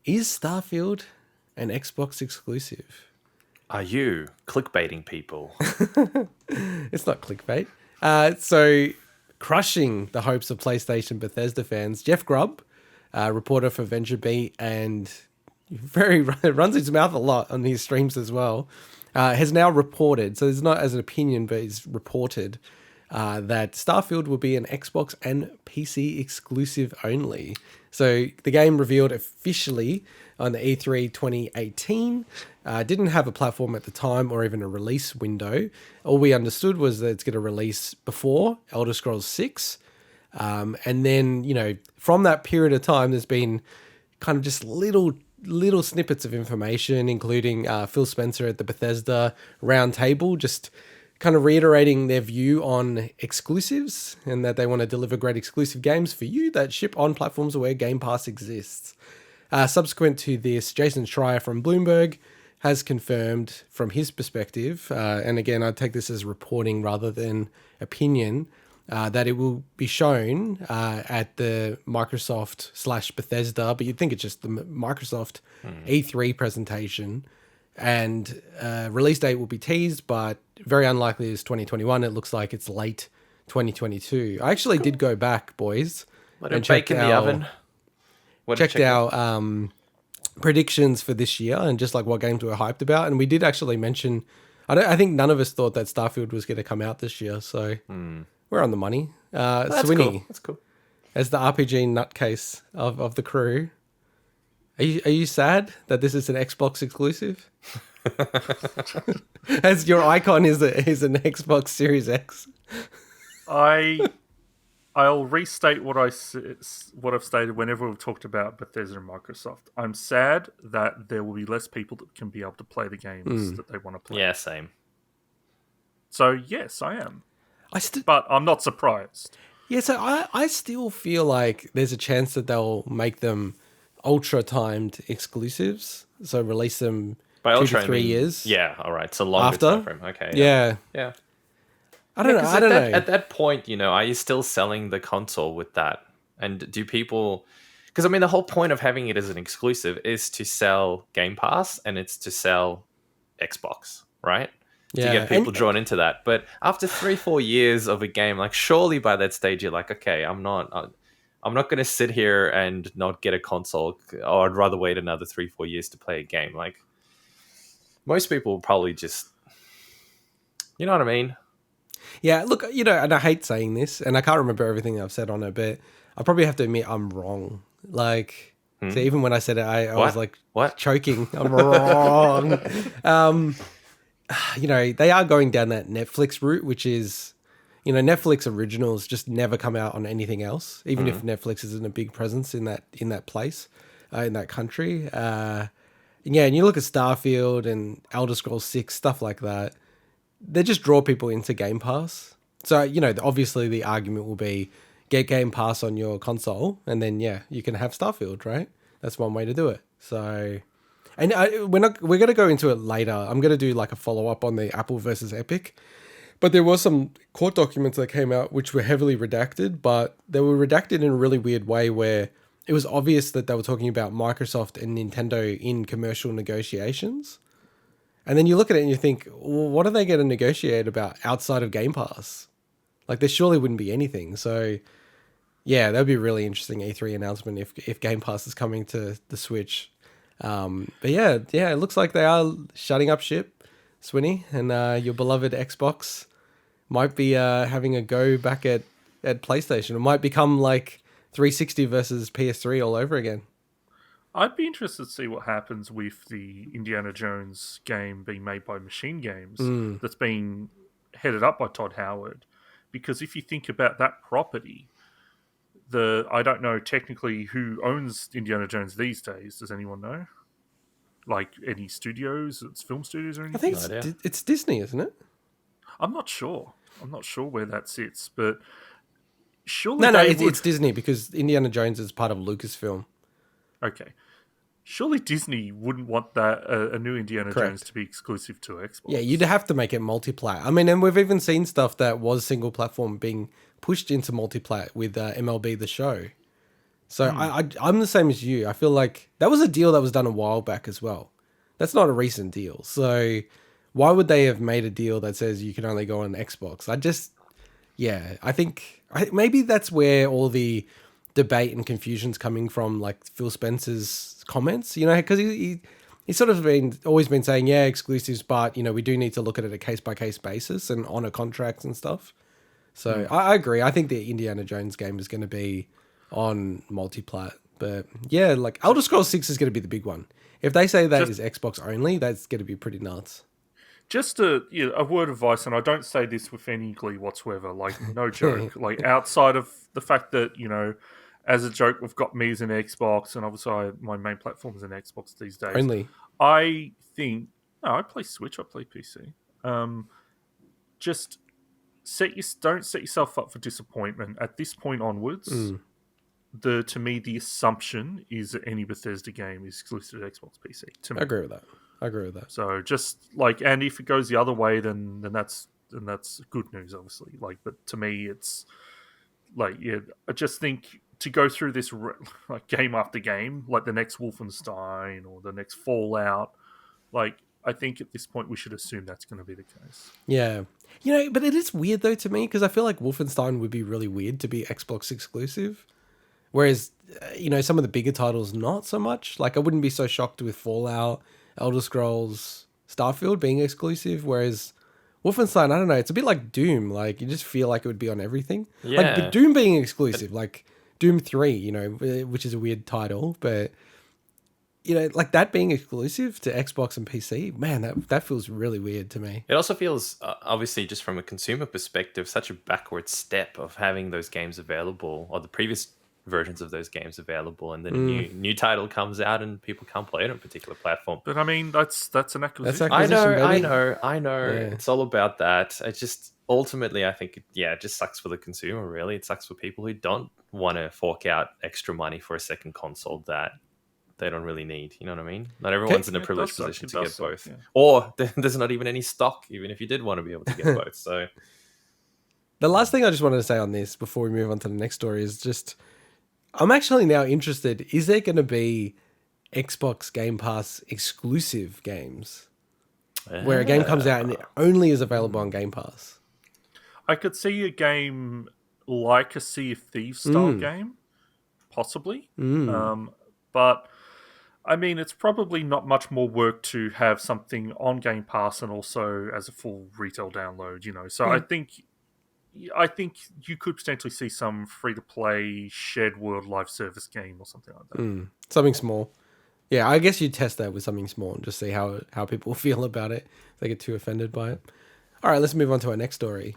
Is Starfield an Xbox exclusive? Are you clickbaiting people? It's not clickbait. So, crushing the hopes of PlayStation Bethesda fans, Jeff Grubb, reporter for VentureBeat, and runs his mouth a lot on his streams as well, has now reported. So it's not as an opinion, but it's reported that Starfield will be an Xbox and PC exclusive only. So the game revealed officially on the E3 2018. Didn't have a platform at the time or even a release window. All we understood was that it's going to release before Elder Scrolls 6. And then, from that period of time, there's been kind of just little snippets of information, including Phil Spencer at the Bethesda Roundtable, just kind of reiterating their view on exclusives and that they want to deliver great exclusive games for you that ship on platforms where Game Pass exists. Subsequent to this, Jason Schreier from Bloomberg has confirmed from his perspective, and again, I take this as reporting rather than opinion, that it will be shown at the Microsoft/Bethesda, but you'd think it's just the Microsoft E3 presentation, and release date will be teased, but very unlikely is 2021. It looks like it's late 2022. I actually did go back, boys, and bake in the oven. Checked our predictions for this year and just like what games we were hyped about, and we did actually mention. I think none of us thought that Starfield was going to come out this year, so. We're on the money. That's Swinny, cool. That's cool. As the RPG nutcase of the crew, are you sad that this is an Xbox exclusive? As your icon is an Xbox Series X. I'll restate what I've stated whenever we've talked about Bethesda and Microsoft. I'm sad that there will be less people that can be able to play the games that they want to play. Yeah, same. So yes, I am. But I'm not surprised. Yeah, so I still feel like there's a chance that they'll make them ultra-timed exclusives. So release them by 2 to 3 years. Yeah, all right. So longer time frame. Okay. Yeah. I don't know. At that point, are you still selling the console with that? And do people... Because, the whole point of having it as an exclusive is to sell Game Pass and it's to sell Xbox, right? To get people drawn into that. But after 3-4 years of a game, like surely by that stage you're like, okay, I'm not going to sit here and not get a console, or I'd rather wait another 3-4 years to play a game. Like most people will probably just, you know what I mean? Yeah, look, and I hate saying this, and I can't remember everything I've said on it, but I probably have to admit I'm wrong. Like, so even when I said it, I was like, what? Choking. I'm wrong. They are going down that Netflix route, which is, Netflix originals just never come out on anything else, even if Netflix isn't a big presence in that place, in that country. And you look at Starfield and Elder Scrolls 6, stuff like that. They just draw people into Game Pass. So, obviously the argument will be get Game Pass on your console, and then, you can have Starfield, right? That's one way to do it. So... And we're going to go into it later. I'm going to do like a follow-up on the Apple versus Epic. But there was some court documents that came out which were heavily redacted, but they were redacted in a really weird way where it was obvious that they were talking about Microsoft and Nintendo in commercial negotiations. And then you look at it and you think, well, what are they going to negotiate about outside of Game Pass? Like there surely wouldn't be anything. So yeah, that would be a really interesting E3 announcement if Game Pass is coming to the Switch. But yeah, it looks like they are shutting up ship, Swinny, and your beloved Xbox might be having a go back at PlayStation. It might become like 360 versus PS3 all over again. I'd be interested to see what happens with the Indiana Jones game being made by Machine Games that's being headed up by Todd Howard. Because if you think about that property, I don't know technically who owns Indiana Jones these days. Does anyone know? Like any studios, it's film studios or anything? I think it's Disney, isn't it? I'm not sure. I'm not sure where that sits, but surely it's Disney because Indiana Jones is part of Lucasfilm. Okay. Surely Disney wouldn't want that a new Indiana Jones to be exclusive to Xbox. Yeah, you'd have to make it multiplayer. And we've even seen stuff that was single platform being pushed into multiplayer with MLB The Show. So I'm the same as you. I feel like that was a deal that was done a while back as well. That's not a recent deal. So why would they have made a deal that says you can only go on Xbox? I think maybe that's where all the debate and confusion's coming from, like Phil Spencer's comments, because he's sort of always been saying, yeah, exclusives, but, we do need to look at it a case-by-case basis and honor contracts and stuff. So I agree. I think the Indiana Jones game is going to be on multiplat. But yeah, like Elder Scrolls 6 is going to be the big one. If they say that is Xbox only, that's going to be pretty nuts. Just a word of advice, and I don't say this with any glee whatsoever, like no joke. Like outside of the fact that, as a joke, we've got me as an Xbox, and obviously my main platform is an Xbox these days. Only. I think, no, I play Switch, I play PC. Just don't set yourself up for disappointment. At this point onwards, to me, the assumption is that any Bethesda game is exclusive to Xbox PC. To me. I agree with that. So just and if it goes the other way, then that's good news, obviously. But to me, it's I just think to go through this game after game, like the next Wolfenstein or the next Fallout, I think at this point we should assume that's going to be the case. Yeah. But it is weird though to me, because I feel like Wolfenstein would be really weird to be Xbox exclusive. Whereas, some of the bigger titles, not so much. Like, I wouldn't be so shocked with Fallout, Elder Scrolls, Starfield being exclusive. Whereas Wolfenstein, I don't know, it's a bit like Doom. Like, you just feel like it would be on everything. Yeah. But Doom being exclusive, like Doom 3, which is a weird title, but, like that being exclusive to Xbox and PC, man, that feels really weird to me. It also feels, obviously, just from a consumer perspective, such a backward step of having those games available, or the previous versions of those games available, and then a new title comes out and people can't play it on a particular platform. But I mean, that's an acquisition. I baby. know. Yeah. It's all about that. It just ultimately, I think, it just sucks for the consumer. Really, it sucks for people who don't want to fork out extra money for a second console that they don't really need. You know what I mean? Not everyone's in a privileged position to get both, or there's not even any stock, even if you did want to be able to get both. So, the last thing I just wanted to say on this before we move on to the next story is just, I'm actually now interested. Is there going to be Xbox Game Pass exclusive games where a game comes out and it only is available on Game Pass? I could see a game like a Sea of Thieves style game, possibly. But I mean, it's probably not much more work to have something on Game Pass and also as a full retail download. So I think you could potentially see some free-to-play shared world live service game or something like that. Something small. Yeah, I guess you test that with something small and just see how people feel about it. If they get too offended by it. All right, let's move on to our next story.